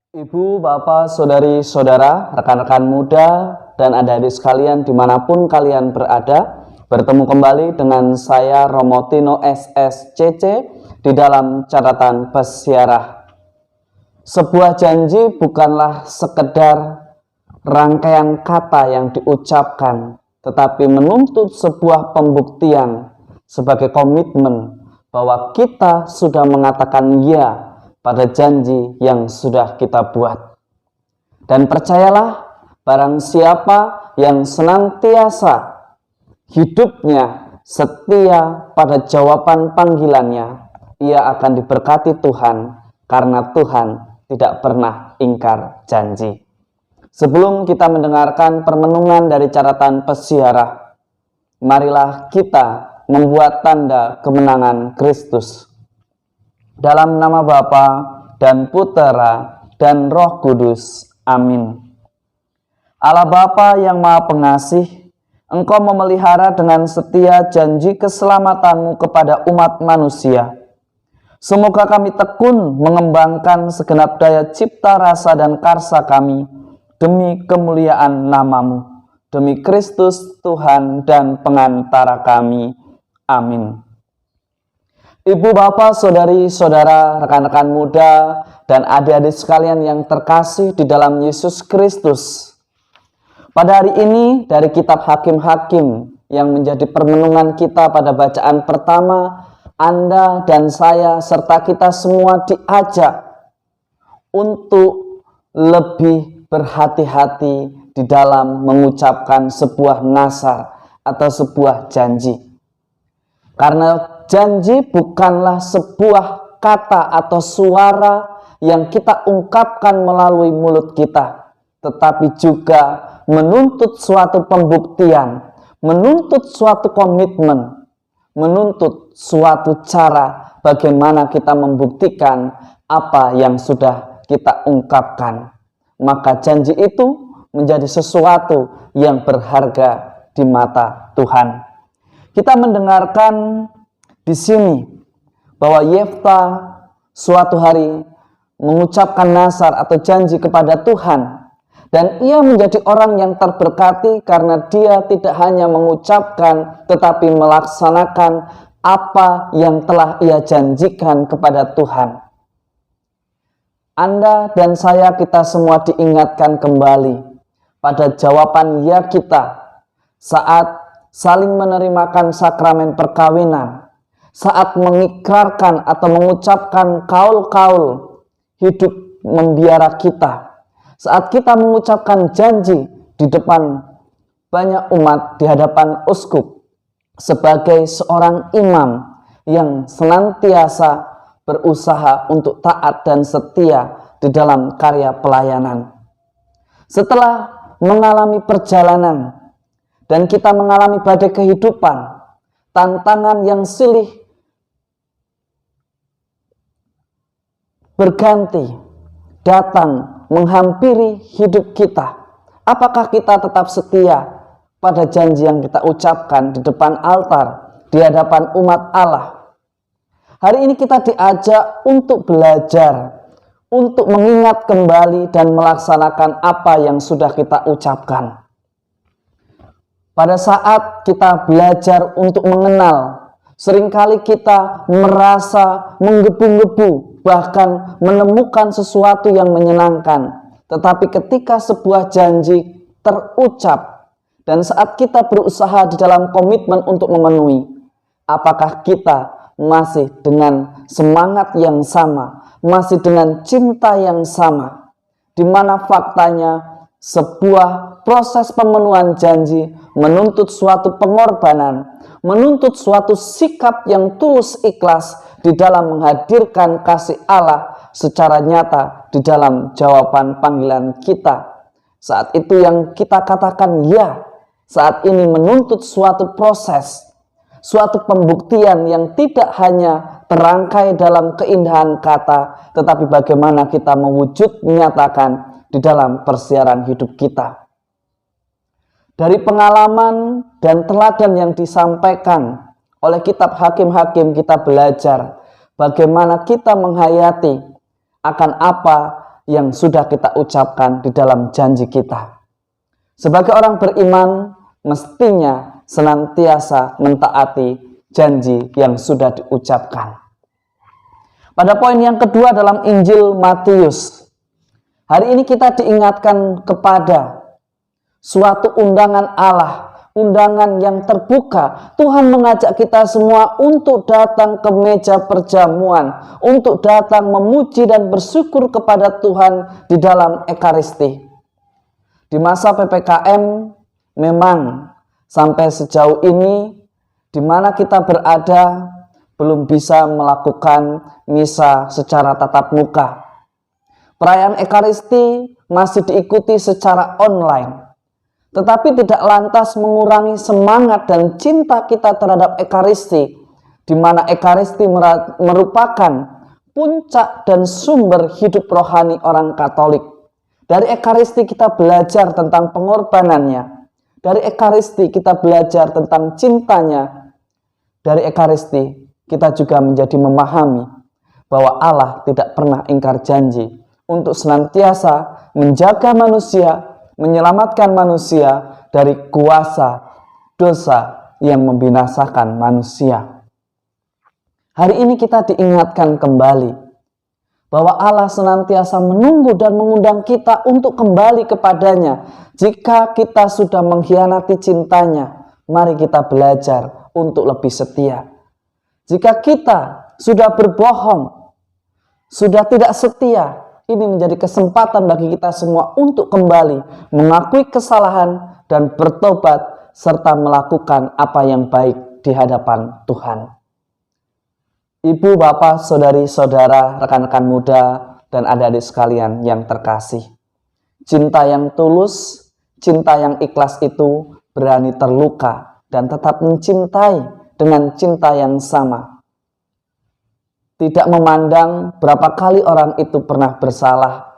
Ibu, bapak, saudari, saudara, rekan-rekan muda, dan adik-adik sekalian dimanapun kalian berada, bertemu kembali dengan saya Romo Tino SSCC di dalam catatan pesiarah. Sebuah janji bukanlah sekedar rangkaian kata yang diucapkan, tetapi menuntut sebuah pembuktian sebagai komitmen bahwa kita sudah mengatakan ya pada janji yang sudah kita buat. Dan percayalah, barang siapa yang senantiasa hidupnya setia pada jawaban panggilannya, ia akan diberkati Tuhan, karena Tuhan tidak pernah ingkar janji. Sebelum kita mendengarkan permenungan dari catatan pesiarah, marilah kita membuat tanda kemenangan Kristus. Dalam nama Bapa dan Putera dan Roh Kudus. Amin. Allah Bapa yang Maha Pengasih, Engkau memelihara dengan setia janji keselamatanmu kepada umat manusia. Semoga kami tekun mengembangkan segenap daya cipta rasa dan karsa kami demi kemuliaan nama-Mu, demi Kristus Tuhan dan pengantara kami. Amin. Ibu, bapak, saudari, saudara, rekan-rekan muda, dan adik-adik sekalian yang terkasih di dalam Yesus Kristus. Pada hari ini dari kitab Hakim-Hakim yang menjadi permenungan kita pada bacaan pertama, Anda dan saya serta kita semua diajak untuk lebih berhati-hati di dalam mengucapkan sebuah nazar atau sebuah janji. Karena janji bukanlah sebuah kata atau suara yang kita ungkapkan melalui mulut kita, tetapi juga menuntut suatu pembuktian, menuntut suatu komitmen, menuntut suatu cara bagaimana kita membuktikan apa yang sudah kita ungkapkan. Maka janji itu menjadi sesuatu yang berharga di mata Tuhan. Kita mendengarkan di sini bahwa Yefta suatu hari mengucapkan nazar atau janji kepada Tuhan, dan ia menjadi orang yang terberkati karena dia tidak hanya mengucapkan tetapi melaksanakan apa yang telah ia janjikan kepada Tuhan. Anda dan saya, kita semua diingatkan kembali pada jawaban ya kita saat saling menerimakan sakramen perkawinan, saat mengikrarkan atau mengucapkan kaul-kaul hidup membiara kita, saat kita mengucapkan janji di depan banyak umat, di hadapan uskup, sebagai seorang imam yang senantiasa berusaha untuk taat dan setia di dalam karya pelayanan. Setelah mengalami perjalanan dan kita mengalami badai kehidupan, tantangan yang silih berganti datang menghampiri hidup kita. Apakah kita tetap setia pada janji yang kita ucapkan di depan altar, di hadapan umat Allah? Hari ini kita diajak untuk belajar, untuk mengingat kembali dan melaksanakan apa yang sudah kita ucapkan. Pada saat kita belajar untuk mengenal, seringkali kita merasa menggebu-gebu, bahkan menemukan sesuatu yang menyenangkan. Tetapi ketika sebuah janji terucap, dan saat kita berusaha di dalam komitmen untuk memenuhi, apakah kita masih dengan semangat yang sama, masih dengan cinta yang sama, di mana faktanya sebuah proses pemenuhan janji menuntut suatu pengorbanan, menuntut suatu sikap yang tulus ikhlas di dalam menghadirkan kasih Allah secara nyata di dalam jawaban panggilan kita. Saat itu yang kita katakan ya, saat ini menuntut suatu proses, suatu pembuktian yang tidak hanya terangkai dalam keindahan kata, tetapi bagaimana kita mewujud menyatakan di dalam persiaran hidup kita. Dari pengalaman dan teladan yang disampaikan oleh kitab Hakim-Hakim, kita belajar bagaimana kita menghayati akan apa yang sudah kita ucapkan di dalam janji kita. Sebagai orang beriman, mestinya senantiasa mentaati janji yang sudah diucapkan. Pada poin yang kedua dalam Injil Matius, hari ini kita diingatkan kepada suatu undangan Allah, undangan yang terbuka. Tuhan mengajak kita semua untuk datang ke meja perjamuan, untuk datang memuji dan bersyukur kepada Tuhan di dalam Ekaristi. Di masa PPKM, memang sampai sejauh ini, di mana kita berada, belum bisa melakukan misa secara tatap muka. Perayaan Ekaristi masih diikuti secara online. Tetapi tidak lantas mengurangi semangat dan cinta kita terhadap Ekaristi, di mana Ekaristi merupakan puncak dan sumber hidup rohani orang Katolik. Dari Ekaristi kita belajar tentang pengorbanannya. Dari Ekaristi kita belajar tentang cintanya. Dari Ekaristi kita juga menjadi memahami bahwa Allah tidak pernah ingkar janji untuk senantiasa menjaga manusia, menyelamatkan manusia dari kuasa dosa yang membinasakan manusia. Hari ini kita diingatkan kembali bahwa Allah senantiasa menunggu dan mengundang kita untuk kembali kepadanya. Jika kita sudah mengkhianati cintanya, mari kita belajar untuk lebih setia. Jika kita sudah berbohong, sudah tidak setia, ini menjadi kesempatan bagi kita semua untuk kembali mengakui kesalahan dan bertobat serta melakukan apa yang baik di hadapan Tuhan. Ibu, bapak, saudari-saudara, rekan-rekan muda, dan adik-adik sekalian yang terkasih. Cinta yang tulus, cinta yang ikhlas itu berani terluka dan tetap mencintai dengan cinta yang sama. Tidak memandang berapa kali orang itu pernah bersalah,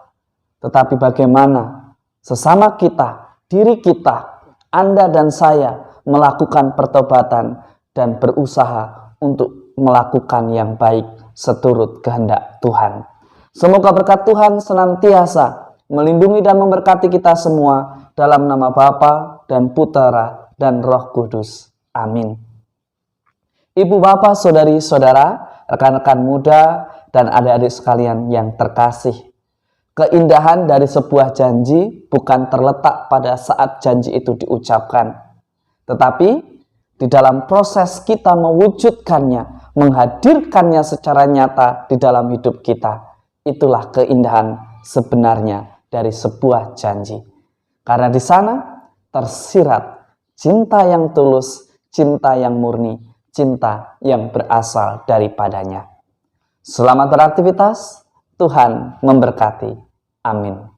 tetapi bagaimana sesama kita, diri kita, Anda dan saya melakukan pertobatan dan berusaha untuk melakukan yang baik seturut kehendak Tuhan. Semoga berkat Tuhan senantiasa melindungi dan memberkati kita semua dalam nama Bapa dan Putera dan Roh Kudus. Amin. Ibu, bapak, saudari-saudara, rekan-rekan muda, dan adik-adik sekalian yang terkasih. Keindahan dari sebuah janji bukan terletak pada saat janji itu diucapkan, tetapi di dalam proses kita mewujudkannya, menghadirkannya secara nyata di dalam hidup kita. Itulah keindahan sebenarnya dari sebuah janji. Karena di sana tersirat cinta yang tulus, cinta yang murni, cinta yang berasal daripadanya. Selamat beraktivitas, Tuhan memberkati. Amin.